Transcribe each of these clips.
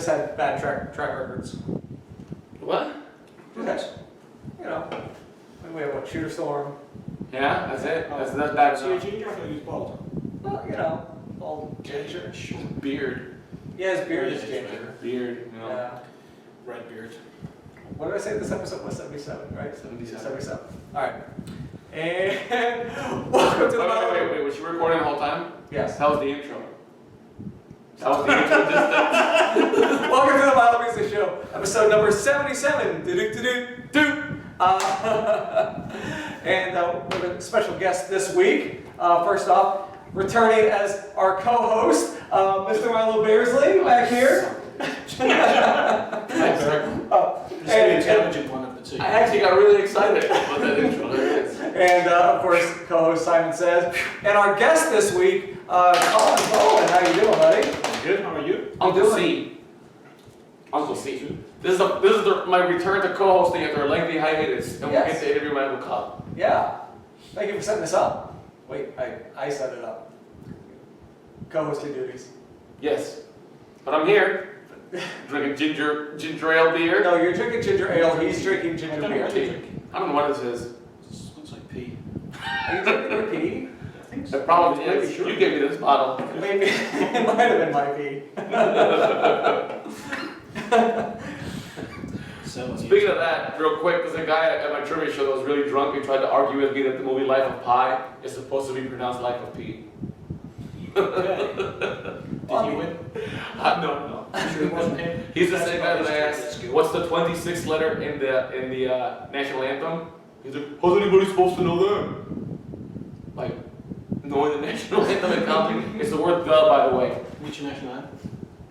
just had bad track records. What? Okay. You know, we have what, Shooter Storm. Yeah, that's it. That's bad So you're enough. ginger, I thought he was bald. Well, you know, old ginger. Beard. Yeah, his beard is Yeah, ginger. Beard, you know. Yeah. Red beard. What did I say this episode was? 77, right? 77. 77. Alright. And welcome to the Wait, was she recording the whole time? Yes. That was the intro. That was the intro distance. Welcome to the Milo Beasley Show, episode number 77. Do-do-do-do-do. And we have a special guest this week. First off, returning as our co-host, Mr. Milo Beasley, back here. He's the intelligent one of the two. I actually got really excited about that intro. There it is. And of course, co-host Simon Says. And our guest this week, Colin Bowman. How you doing, buddy? Good, how are you? Uncle C. Uncle C. This is my return to co-hosting after a lengthy hiatus, and we'll get to interview my Uncle Cub. Yeah. Thank you for setting this up. Wait, I set it up. Co-hosting duties. Yes, but I'm here drinking ginger ale beer. No, you're drinking ginger ale. He's drinking ginger beer. I don't know what this is. This looks like pee. Are you drinking your pee? I think The problem is, you gave me this bottle. Maybe it might have been my pee. Speaking of that, real quick, there's a guy at my trivia show that was really drunk and tried to argue with me that the movie Life of Pi is supposed to be pronounced Life of P. Okay. Did you win? No. Sure it wasn't him? He's the same guy that I asked, what's the 26th letter in the national anthem? He's like, how's anybody supposed to know that? Like, knowing the national anthem and counting, it's the word the, by the way. Which national anthem?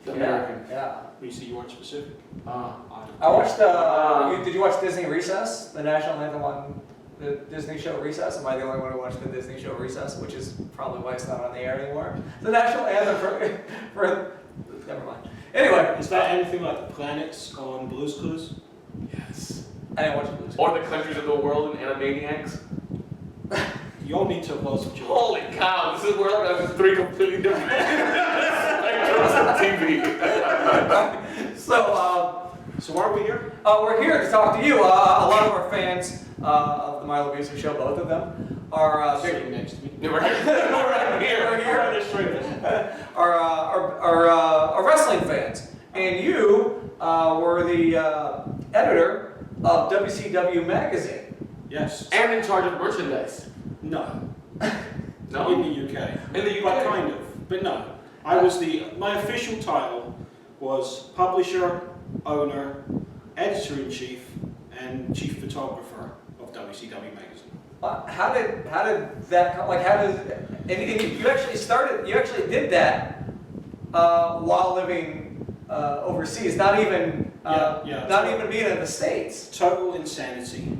The American. Yeah. You see you weren't specific. I watched. Did you watch Disney Recess, the national anthem on the Disney show Recess? Am I the only one who watched the Disney show Recess? Which is probably why it's not on the air anymore. The national anthem for never mind. Anyway, Is that anything like the planets on Blue's Clues? Yes. I didn't watch Blues. Or the countries of the world in Animaniacs. You all need to applause for Joe. Holy cow, this is where I'm having three completely different spectrums of TV. So why are we here? we're here to talk to you. A lot of our fans of the Milo Beasley Show, both of them, are Sitting next to me. We're here. are wrestling fans, and you were the editor of WCW magazine. Yes. And in charge of merchandise. No. No? In the UK. In the UK? But kind of. But no. My official title was publisher, owner, editor-in-chief, and chief photographer of WCW magazine. How did that come? Like, how did and you actually did that while living overseas, not even being in the States. Total insanity.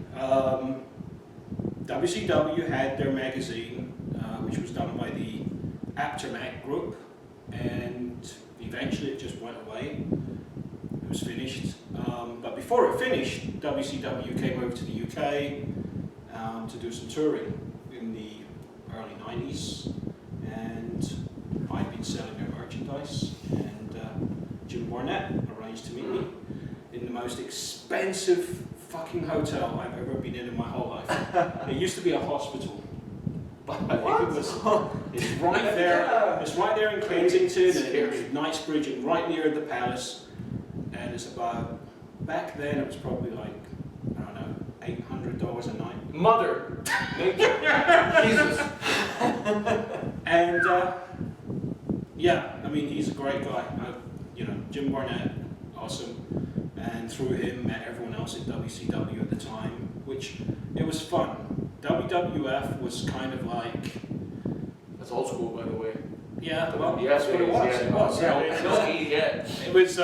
WCW had their magazine, which was done by the Aftermath Group, and eventually it just went away. It was finished. But before it finished, WCW came over to the UK to do some touring in the early 90s, and I'd been selling their merchandise, and Jim Barnett arranged to meet me in the most expensive fucking hotel I've ever been in my whole life. It used to be a hospital. But it's right there. It's right there in Kensington, and it's Knightsbridge, and right near the Palace. And it's about, back then it was probably like, I don't know, $800 a night. Mother nature. Jesus. And yeah, I mean, he's a great guy. Jim Barnett, awesome. And through him, met everyone else in WCW at the time, which it was fun. WWF was kind of like... That's old school, by the way. Yeah, well, Yes, that's what it was.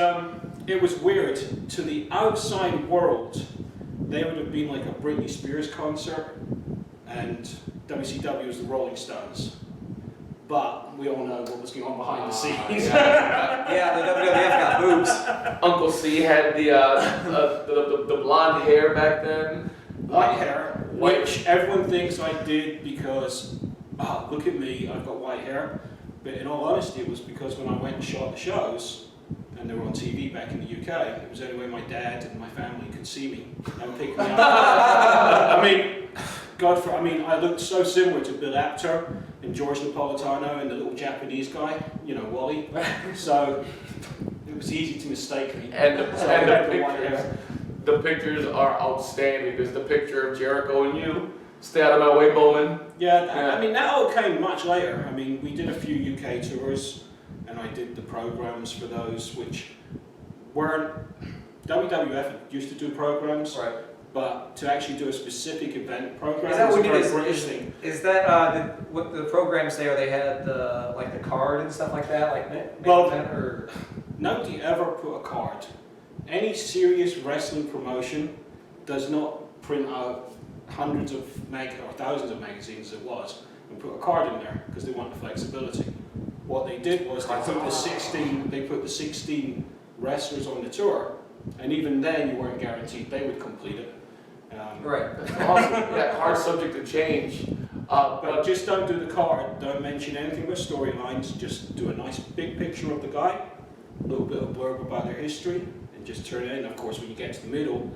It was weird. To the outside world, they would have been like a Britney Spears concert, and WCW was the Rolling Stones. But we all know what was going on behind the scenes. Yeah, the WWF got boobs. Uncle C had the blonde hair back then. White hair, which everyone thinks I did because, look at me, I've got white hair. But in all honesty, it was because when I went and shot the shows, and and they were on TV back in the UK. It was the only way my dad and my family could see me and pick me up. I mean, I looked so similar to Bill Apter and George Napolitano and the little Japanese guy, you know, Wally. So it was easy to mistake me. And So the pictures are outstanding. There's the picture of Jericho and you. Stay out of my way, Bowman. Yeah, I mean, that all came much later. I mean, we did a few UK tours, and I did the programs for those, which weren't... WWF used to do programs, Right. but to actually do a specific event program Is that what was a you very did? British thing. Is that what the programs there? They had the card and stuff like that, like Well, event or Nobody ever put a card. Any serious wrestling promotion does not print out hundreds of or thousands of magazines, as it was, and put a card in there because they want the flexibility. What they did was they put the 16 wrestlers on the tour, and even then you weren't guaranteed they would complete it. right. Awesome. Yeah, card's subject to change. But just don't do the card. Don't mention anything with storylines. Just do a nice big picture of the guy, a little bit of blurb about their history, and just turn it in. Of course, when you get to the middle,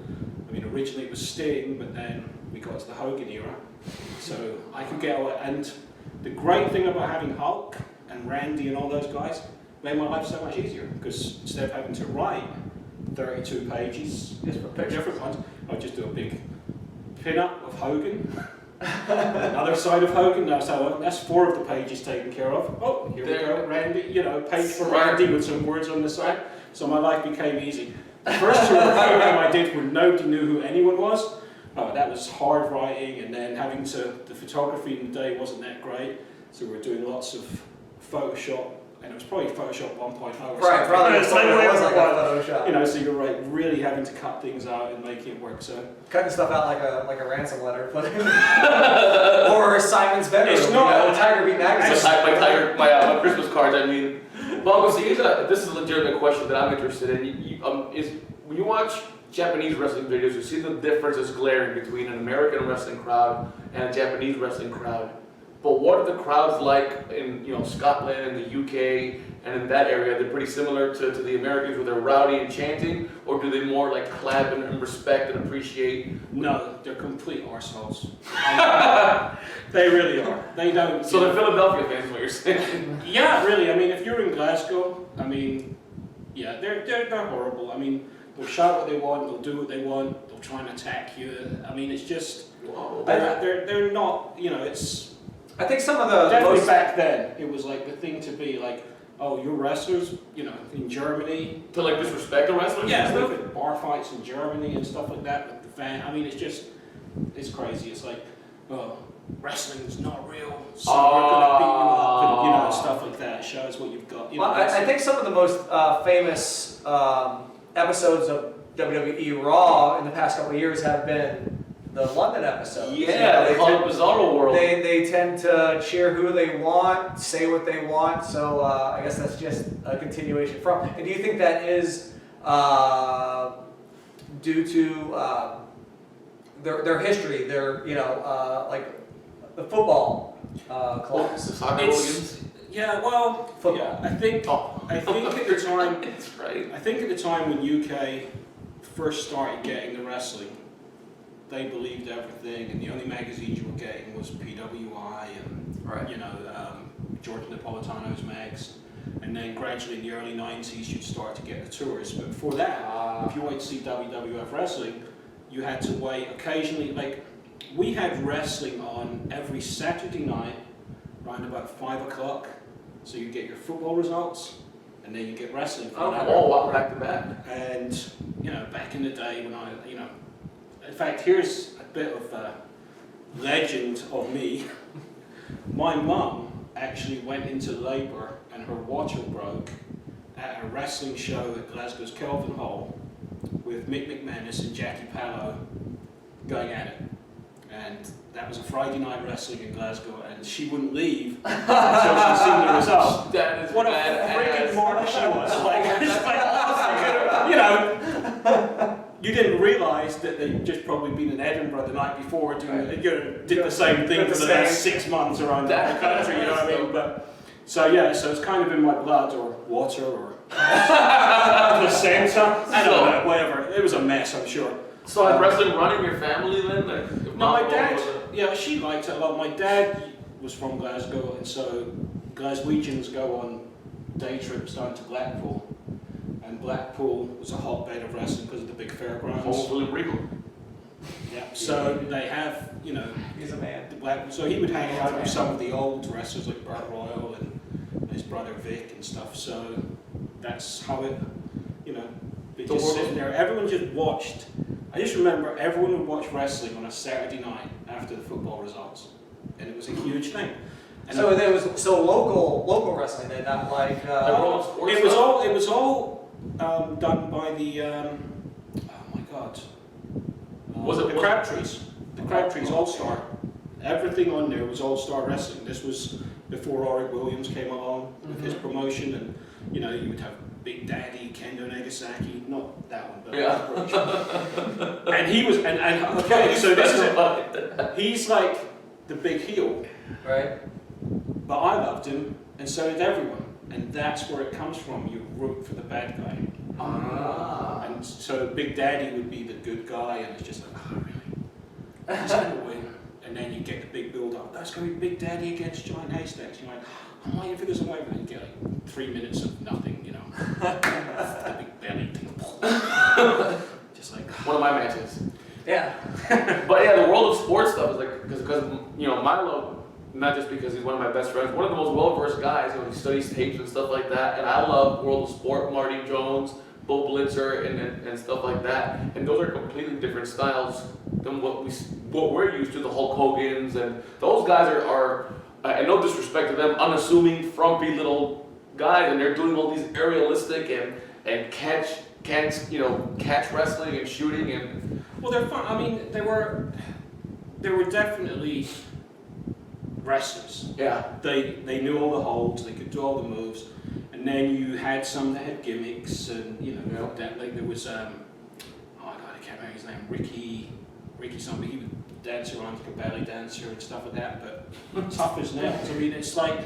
I mean, originally it was Sting, but then we got to the Hogan era, so I could get away. And the great thing about having Hulk and Randy and all those guys made my life so much easier, because instead of having to write 32 pages, Just for pictures. different ones, I would just do a big pin-up of Hogan. Another side of Hogan, that's 4 of the pages taken care of. Oh, here we go, Randy, you know, page for Randy with some words on the side. So my life became easy. The first tour of Hogan I did when nobody knew who anyone was, that was hard writing, and then the photography in the day wasn't that great, so we were doing lots of Photoshop, and it was probably Photoshop 1.0 or something. Right, probably It's like it was whatever like it was. a Photoshop. You know, so you're right, really having to cut things out and making it work. So Cutting stuff out like a ransom letter, or Simon's bedroom. It's not- Tiger Beat magazine. My Christmas cards. I mean, well, see, this is a legitimate question that I'm interested in. When you watch Japanese wrestling videos, you see the difference is glaring between an American wrestling crowd and a Japanese wrestling crowd. But what are the crowds like in Scotland and the UK and in that area? They're pretty similar to the Americans, where they're rowdy and chanting, or do they more like clap and respect and appreciate? no, they're complete arseholes. They really are. They don't. So they're Philadelphia fans, is what you're saying? Yeah, really. I mean, if you're in Glasgow, I mean, yeah, they're horrible. I mean, they'll shout what they want, they'll do what they want, they'll try and attack you. I mean, it's just they're not. It's. I think some of the Definitely most back then, it was like the thing to be like, oh, you're wrestlers, in Germany. To like disrespect the wrestlers? Yeah, and stuff? look at bar fights in Germany and stuff like that with the fan. I mean, it's crazy. It's like, oh, wrestling's not real, so we're gonna beat you up, and stuff like that. It shows what you've got. Well, I think some of the most famous episodes of WWE Raw in the past couple of years have been the London episodes. Yeah, they call it Bizarro World. They tend to cheer who they want, say what they want. So I guess that's just a continuation from. And do you think that is due to their history? Their like the football clubs. Soccer hooligans. Yeah, well, Football. yeah, I think at the time, That's right. I think at the time when UK first started getting the wrestling, they believed everything, and the only magazines you were getting was PWI and George Napolitano's mags. And then gradually in the early 90s, you'd start to get the tours. But before that, if you wanted to see WWF wrestling, you had to wait occasionally. Like, we had wrestling on every Saturday night around about 5 o'clock. So you get your football results, and then you get wrestling for an hour. Oh, wow, back to back. And, back in the day when in fact, here's a bit of a legend of me. My mum actually went into labour and her watcher broke at a wrestling show at Glasgow's Kelvin Hall with Mick McManus and Jackie Pallow going at it. And that was a Friday night wrestling in Glasgow, and she wouldn't leave until she'd seen the result. That is What a badass. freaking martyr she was. You didn't realise that they'd just probably been in Edinburgh the night before did the same thing for the last 6 months around the country, you know what I mean? But So yeah, so it's kind of in my blood or water or placenta. I don't know, whatever. It was a mess, I'm sure. So had wrestling run in your family then? Like, if No, mom my dad, was a- yeah, she liked it a lot. My dad was from Glasgow, and so Glaswegians go on day trips down to Blackpool. And Blackpool was a hotbed of wrestling because of the big fairgrounds. Hopefully Regal. Yeah, so they have, you know, He's a man. the Blackpool. So he would hang out with some of the old wrestlers like Burt Royal and his brother Vic and stuff. So that's how it, you know, they The just world- sitting there. Everyone just watched. I just remember everyone would watch wrestling on a Saturday night after the football results, and it was a huge thing. And So there was local wrestling then, not like World of Sports it was stuff? all done by the oh my god, Was it- the Crabtrees? The Crabtrees All Star. Everything on there was All Star Wrestling. This was before Rory Williams came along with his promotion, and you know you would have Big Daddy, Kendo Nagasaki, not that one, but Yeah. and he was and okay, so this is it. He's like the big heel. right? But I loved him, and so did everyone. And that's where it comes from. You root for the bad guy. Ah. And so Big Daddy would be the good guy, and it's just like, oh, really? He's going to win. And then you get the big build up. That's going to be Big Daddy against Giant Haystacks. You're like, I'm waiting for this away. And then you get like 3 minutes of nothing, you know. The big belly thing. Just like, One of my matches. Yeah. But yeah, the world of sports stuff is like, because you know, Milo, not just because he's one of my best friends, one of the most well-versed guys, you know, he studies tapes and stuff like that, and I love World of Sport, Marty Jones, Bo Blitzer, and stuff like that, and those are completely different styles than what we're used to, the Hulk Hogan's, and those guys are and no disrespect to them, unassuming, frumpy little guys, and they're doing all these aerialistic and catch wrestling and shooting and... well, they're fun. I mean, they were definitely wrestlers. Yeah. They knew all the holds, they could do all the moves, and then you had some that had gimmicks, and you know, Yeah. that, like there was oh god, I can't remember his name, Ricky something. He would dance around like a belly dancer and stuff like that, but tough as nails. I mean, it's like,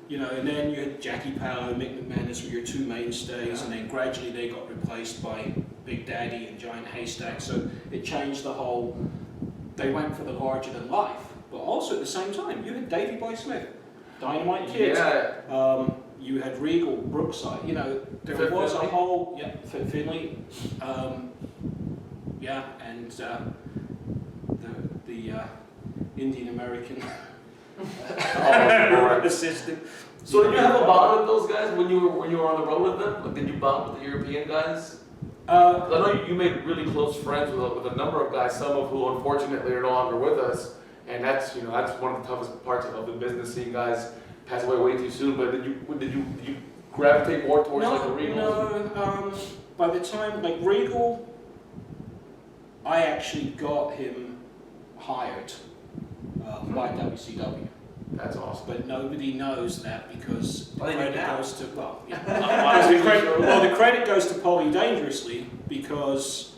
you know, and then you had Jackie Pallow, Mick McManus were your two mainstays, and then gradually they got replaced by Big Daddy and Giant Haystack. So it changed the whole. They went for the larger than life. But also at the same time, you had Davey Boy Smith, Dynamite Kid. Yeah. You had Regal, Brookside. You know, there Fit was Finley. a whole Finley. Yeah, and the Indian American assistant. So did you have a bond with those guys when you were on the road with them? Like, did you bond with the European guys? 'Cause I know you made really close friends with a number of guys, some of who unfortunately are no longer with us, and that's one of the toughest parts of the business, seeing guys pass away way too soon. But did you gravitate more towards like the Regals? No. By the time like Regal, I actually got him hired by WCW. That's awesome. But nobody knows that because the Well, they do credit now. goes to the credit goes to Paulie Dangerously, because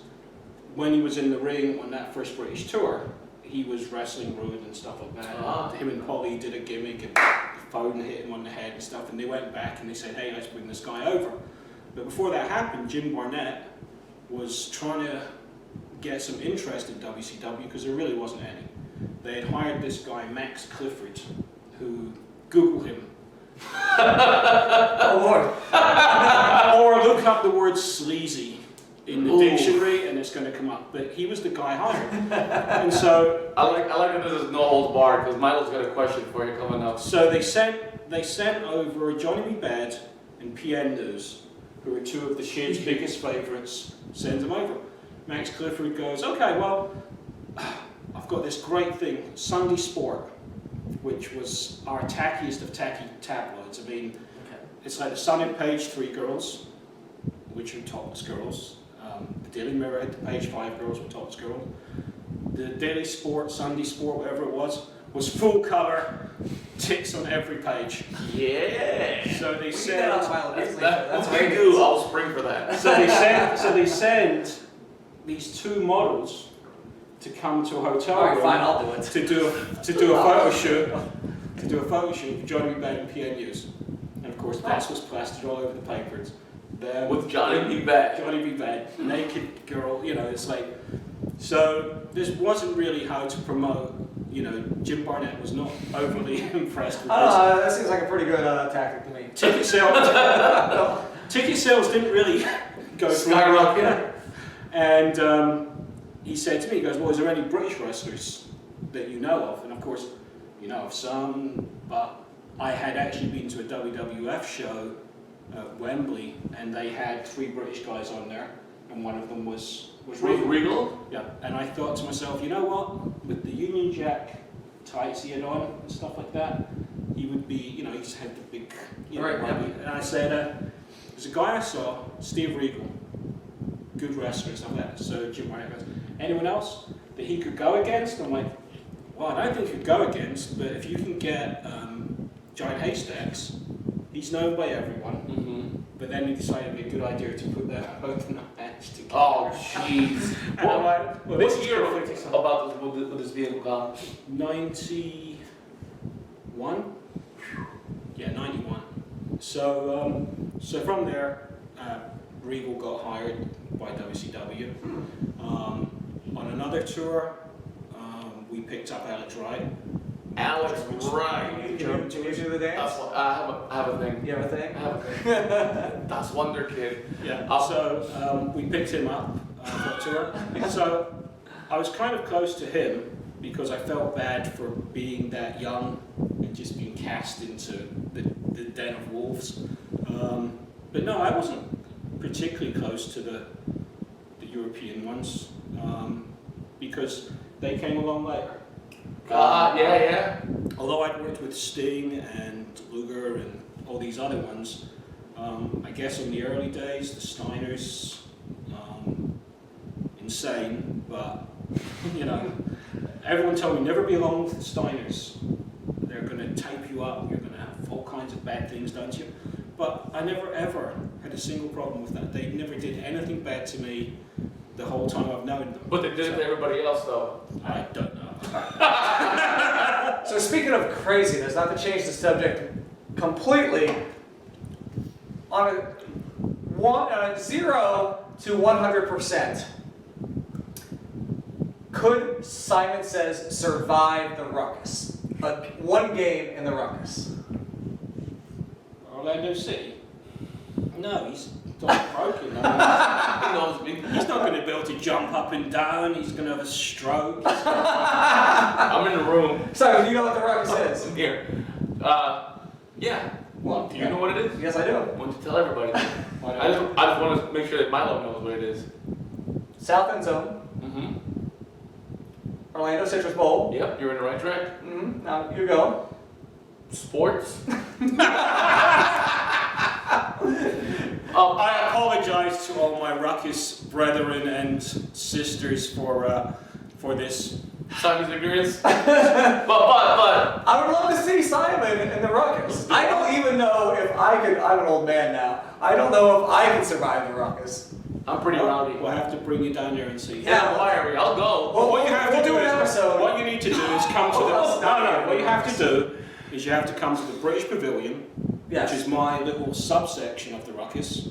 when he was in the ring on that first British tour, he was wrestling Rude and stuff like that. Ah. Him and Paulie did a gimmick and the phone hit him on the head and stuff, and they went back and they said, hey, let's bring this guy over. But before that happened, Jim Barnett was trying to get some interest in WCW because there really wasn't any. They had hired this guy, Max Clifford, who, Google him. Oh Lord. Or look up the word sleazy in the Ooh. dictionary and it's going to come up. But he was the guy hired. And so I like that there's no holds barred, because Milo's got a question for you coming up. so they sent over Johnny B. Bad and PN News, who are two of the Shins' biggest favourites, send them over. Max Clifford goes, okay, well, I've got this great thing, Sunday Sport, which was our tackiest of tacky tabloids. I mean, it's like the Sun and Page 3 girls, which are topless girls. The Daily Mirror had the Page 5 girls with topless girls. The Daily Sport, Sunday Sport, whatever it was full colour, tits on every page. Yeah. So they We said, did that on Milo Beasley Show. That's That's what we right. do. I'll spring for that. so they send these two models to come to a hotel All right, room fine, I'll do it. to do a photo shoot. To do a photo shoot of Johnny Bad and PN News. And of course, this was plastered all over the papers. With Johnny B. Bad. Johnny B. Bad, naked girl, you know, it's like, so this wasn't really how to promote, you know, Jim Barnett was not overly impressed with this. That seems like a pretty good tactic to me. Ticket sales didn't really go Skyrocket. And he said to me, he goes, well, is there any British wrestlers that you know of? And of course, you know of some, but I had actually been to a WWF show at Wembley, and they had 3 British guys on there, and one of them was Regal? Yeah, and I thought to myself, you know what, with the Union Jack tights he had on and stuff like that, he would be, you know, he just had the big, you know, Right, yeah. and I said, there's a guy I saw, Steve Regal, good wrestler and stuff like that, so Jim Barnett goes, anyone else that he could go against? I'm like, well, I don't think he could go against, but if you can get Giant Haystacks, he's known by everyone. But then he decided it'd be a good idea to put that both in a match together. Oh, jeez. Well, What year about would this vehicle come? 91? Yeah, 91. So, so from there, Regal got hired by WCW. On another tour, we picked up Alex Wright. Alex Wright. Can you do the dance? I have a thing. You have a thing? I have a thing. That's Wonder Kid. Yeah. So we picked him up for a tour. So I was kind of close to him because I felt bad for being that young and just being cast into the den of wolves. But no, I wasn't particularly close to the European ones because they came along later. Yeah. Although I'd worked with Sting and Luger and all these other ones, I guess in the early days, the Steiners, insane, but, you know, everyone told me never be along with the Steiners. They're going to tape you up, you're going to have all kinds of bad things done to you. But I never ever had a single problem with that. They never did anything bad to me the whole time I've known them. But they did it to everybody else, though. I don't know. So speaking of craziness, not to change the subject completely, on a 0 to 100%, could Simon Says survive the ruckus? One game in the ruckus. Orlando City? No, he's not broken. I mean, He knows me. he's not going to be able to jump up and down. He's going to have a stroke. I'm in the room. So, do you know what the ruckus is? I'm here. Yeah. Well, Do you know what it is? Yes, I do. Why don't you tell everybody? I just want to make sure that Milo knows what it is. South End Zone, Orlando Citrus Bowl. Yep, you're in the right track. Now, you go. Sports. I apologise to all my ruckus brethren and sisters for this. Simon's ignorance. But. I would love to see Simon in the ruckus. I don't even know if I could. I'm an old man now. I don't know if I could survive the ruckus. I'm pretty rowdy. We'll have to bring you down there and see. Yeah, fire me. I'll go. Well, what you have to do an is episode. what you need to do is come to the. No. What you have to do is you have to come to the British Pavilion, Yes. which is my little subsection of the ruckus.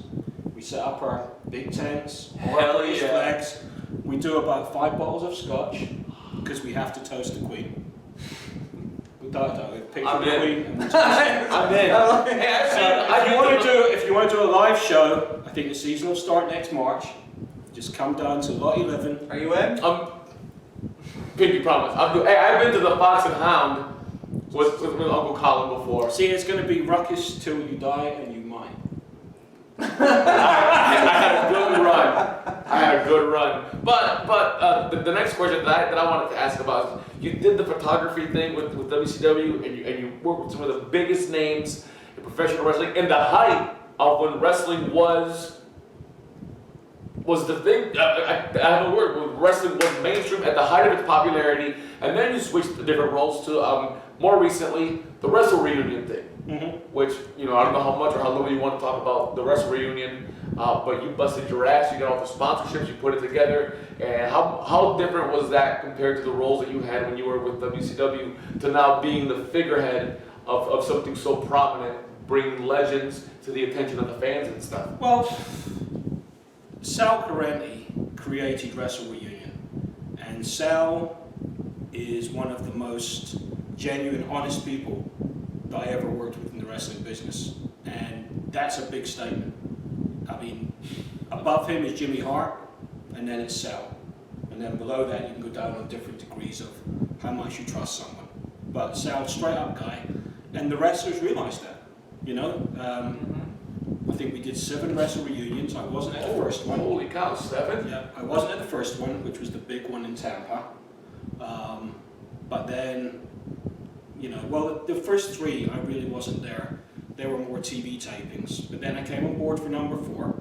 We set up our big tents, Hell British yeah. flags. We do about 5 bottles of scotch because we have to toast the Queen. We picture I'm the in. Queen. And we toast her. I'm in. Hey, So if you want to do a live show, I think the season will start next March. Just come down to Lot 11. Are you in? Pinky promise. Hey, I've been to the Fox and Hound with Uncle Colin before. See, it's going to be ruckus till you die, and you might. I had a good run. But the next question that I wanted to ask about is, you did the photography thing with WCW, and you worked with some of the biggest names in professional wrestling, in the height of when wrestling was the thing. I have a word. When wrestling was mainstream at the height of its popularity, and then you switched to different roles to more recently the Wrestle Reunion thing. Which, I don't know how much or how little you want to talk about the Wrestle Reunion, but you busted your ass, you got all the sponsorships, you put it together, and how different was that compared to the roles that you had when you were with WCW to now being the figurehead of something so prominent bring legends to the attention of the fans and stuff? Well, Sal Carenti created Wrestle Reunion, and Sal is one of the most genuine, honest people that I ever worked with in the wrestling business, and that's a big statement. I mean, above him is Jimmy Hart, and then it's Sal, and then below that you can go down on different degrees of how much you trust someone. But Sal's straight up guy, and the wrestlers realised that. You know, I think we did 7 Wrestle Reunions. I wasn't at the first one. Holy cow, 7? Yeah, I wasn't at the first one, which was the big one in Tampa. But then, you know, well, the first 3 I really wasn't there. They were more TV tapings. But then I came on board for number 4,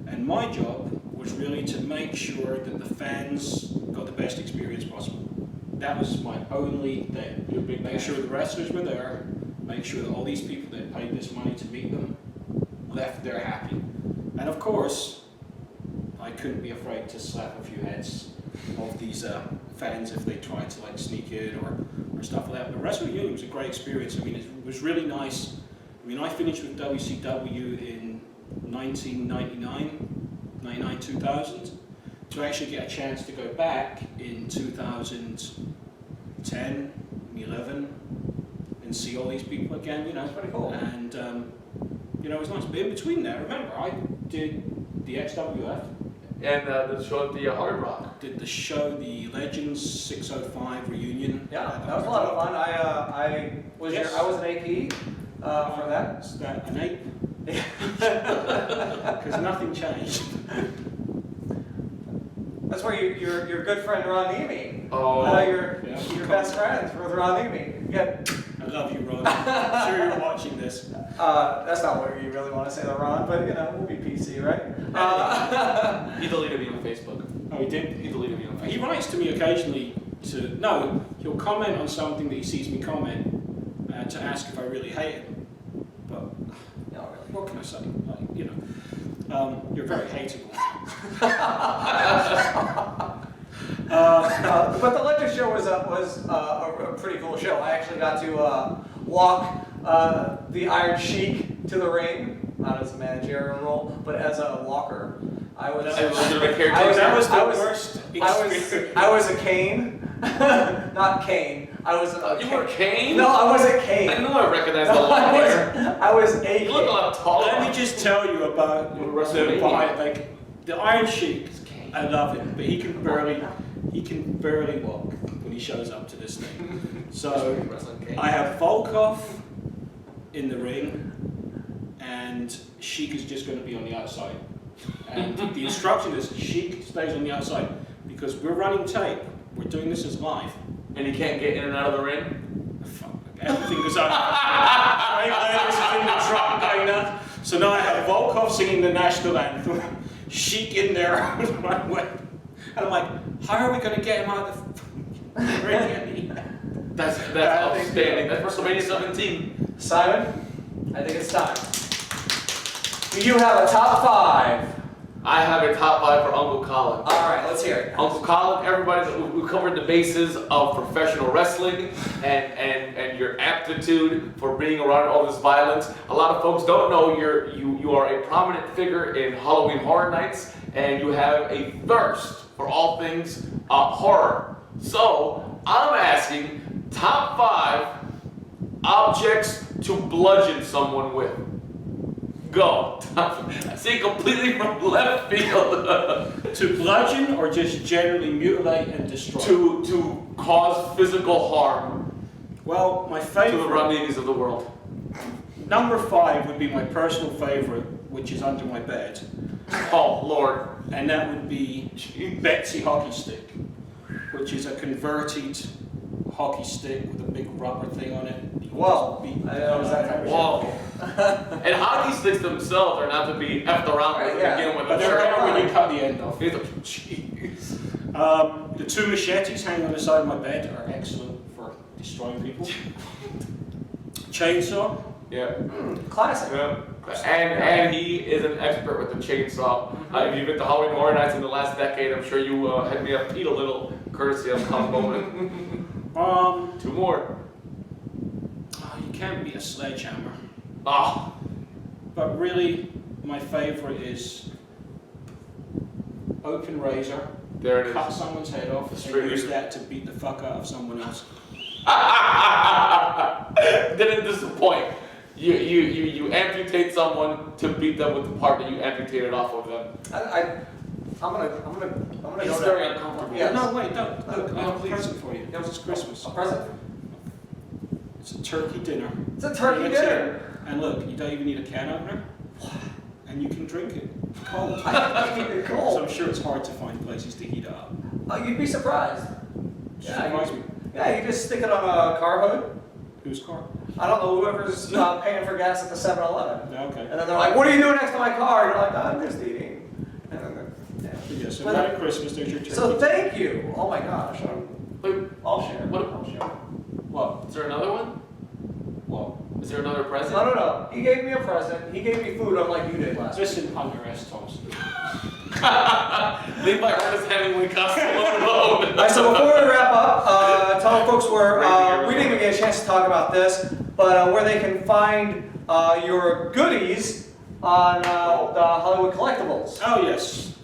and my job was really to make sure that the fans got the best experience possible. That was my only thing. Make sure the wrestlers were there, make sure that all these people that paid this money to meet them left there happy. And of course, I couldn't be afraid to slap a few heads of these fans if they tried to like sneak in or stuff like that. But Wrestle Reunion was a great experience. I mean, it was really nice. I mean, I finished with WCW in 99, 2000. To actually get a chance to go back in 2010, 11, and see all these people again, you know. That's pretty cool. And, you know, it was nice. But in between there, remember, I did the XWF. And the show at the Hard Rock. Did the show, the Legends 605 reunion. Yeah, that was a lot of fun. I was Yes. I was an AP for that. Is that an ape? Because nothing changed. That's where your good friend Ron Nemi. Oh. I know your best friends with Ron Nemi. Yeah. I love you, Ron. I'm sure you're watching this. That's not what you really want to say to Ron, but you know, we'll be PC, right? He deleted me on Facebook. Oh, he did? He deleted me on Facebook. He writes to me occasionally he'll comment on something that he sees me comment to ask if I really hate him. But, No, really. what can I say? Like, you know, you're very hateable. But the Legend Show was a pretty cool show. I actually got to walk the Iron Sheik to the ring, not as a managerial role, but as a walker. I was That was the worst experience. I was a Kane, not Kane. I was a You were Kane? No, I wasn't Kane. I know I recognize the line there. I was a You look a Kane. lot taller. Let me just tell you about the WrestleMania. like the Iron Sheik. I love him, but he can barely walk when he shows up to this thing. So I have Volkov in the ring, and Sheik is just going to be on the outside. And the instruction is Sheik stays on the outside because we're running tape. We're doing this as live. And he can't get in and out of the ring? Fuck, everything goes on. This is in the drum going nuts. So now I have Volkov singing the national anthem, Sheik in there on my way. And I'm like, how are we going to get him out of the ring? That's outstanding. That's WrestleMania 17. Simon, I think it's time. Do you have a top 5? I have a top 5 for Uncle Colin. All right, let's hear it. Uncle Colin, everybody, we covered the bases of professional wrestling and your aptitude for being around all this violence. A lot of folks don't know you are a prominent figure in Halloween Horror Nights, and you have a thirst for all things horror. So I'm asking top 5 objects to bludgeon someone with. Go. See, completely from left field. To bludgeon or just generally mutilate and destroy? To cause physical harm Well, my to the favorite, Rodney's of the world. number 5 would be my personal favorite, which is under my bed. Oh, Lord. And that would be Betsy Hockey Stick, which is a converted hockey stick with a big rubber thing on it. Whoa. I know, was that type of Whoa. And hockey sticks themselves are not to be effed around with to Yeah. begin with. But they're better when you cut the end off. Jeez. The 2 machetes hanging on the side of my bed are excellent for destroying people. Chainsaw. Yeah. Classic. Yeah. And he is an expert with the chainsaw. If you've been to Halloween Horror Nights in the last decade, I'm sure you had me up Pete a little, courtesy of Colin Bowman. 2 more. Oh, you can't beat a sledgehammer. Oh, But really, my favourite is open razor. there it Cut is. someone's head off and Straight use razor. that to beat the fuck out of someone else. Didn't disappoint. You amputate someone to beat them with the part that you amputated off of them. I'm gonna It's go very down. uncomfortable. Yes. No, wait, don't. Look, I have a please. present for you. Yeah, It's Christmas. A present? It's a turkey dinner. It's a turkey Mix it. dinner. And look, you don't even need a can opener. And you can drink it cold. I keep it So cold. I'm sure it's hard to find places to heat it up. You'd be surprised. Surprise me. Yeah, you just stick it on a car hood. Whose car? I don't know, whoever's paying for gas at the 7-Eleven. No, okay. And then they're like, what are you doing next to my car? And you're like, I'm just eating. And then Yeah, so But- Merry Christmas, there's your turkey. so thank you. Oh my gosh. Wait, I'll share. What- I'll share. what? Is there another one? What? Is there another present? No. He gave me a present. He gave me food unlike you did last week. Listen, Hunter S. Thompson. Leave my Ernest Hemingway costume alone. Alright, so before we wrap up, tell folks where we didn't even get a chance to talk about this, but where they can find your goodies on the Hollywood Collectibles. Oh, yes.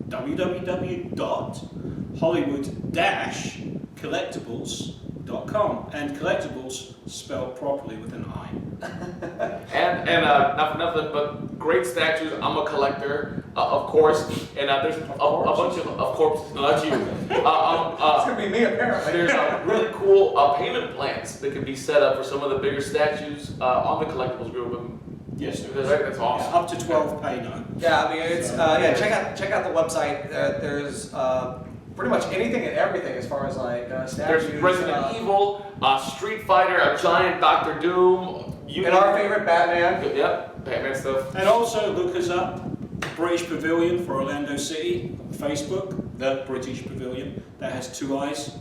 www.hollywood-collectibles.com. And collectibles spelled properly with an I. And not for nothing, but great statues. I'm a collector, of course. And there's a bunch of corpses, not you. It's gonna be me apparently. There's really cool payment plans that can be set up for some of the bigger statues on the collectibles group. And Yes, that's awesome. Yeah, up to 12 pay now. Yeah, I mean it's check out the website. There's pretty much anything and everything as far as like statues. There's Resident Evil, Street Fighter, a giant Doctor Doom. And our favorite Batman. Yep, Batman stuff. And also look us up, British Pavilion for Orlando City, Facebook, the British Pavilion. That has 2 eyes,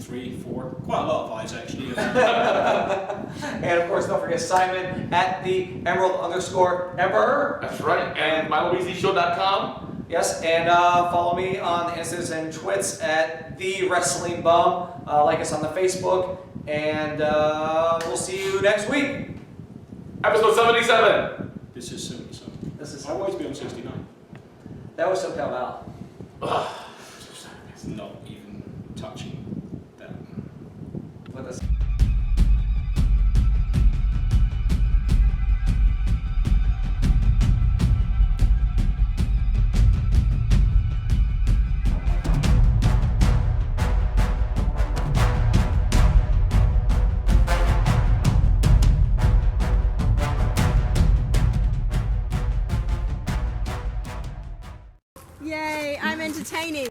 3, 4, quite a lot of eyes actually. And of course, don't forget Simon at the Emerald_Emperor. That's right. And MiloBeasleyShow.com. Yes, and follow me on the Instas and Twits at The Wrestling Bum. Like us on the Facebook, and we'll see you next week. Episode 77. This is 77. This is I'll always be on 69. that was SoCal Val. Ugh. Not even touching that. With us. Yay, I'm entertaining.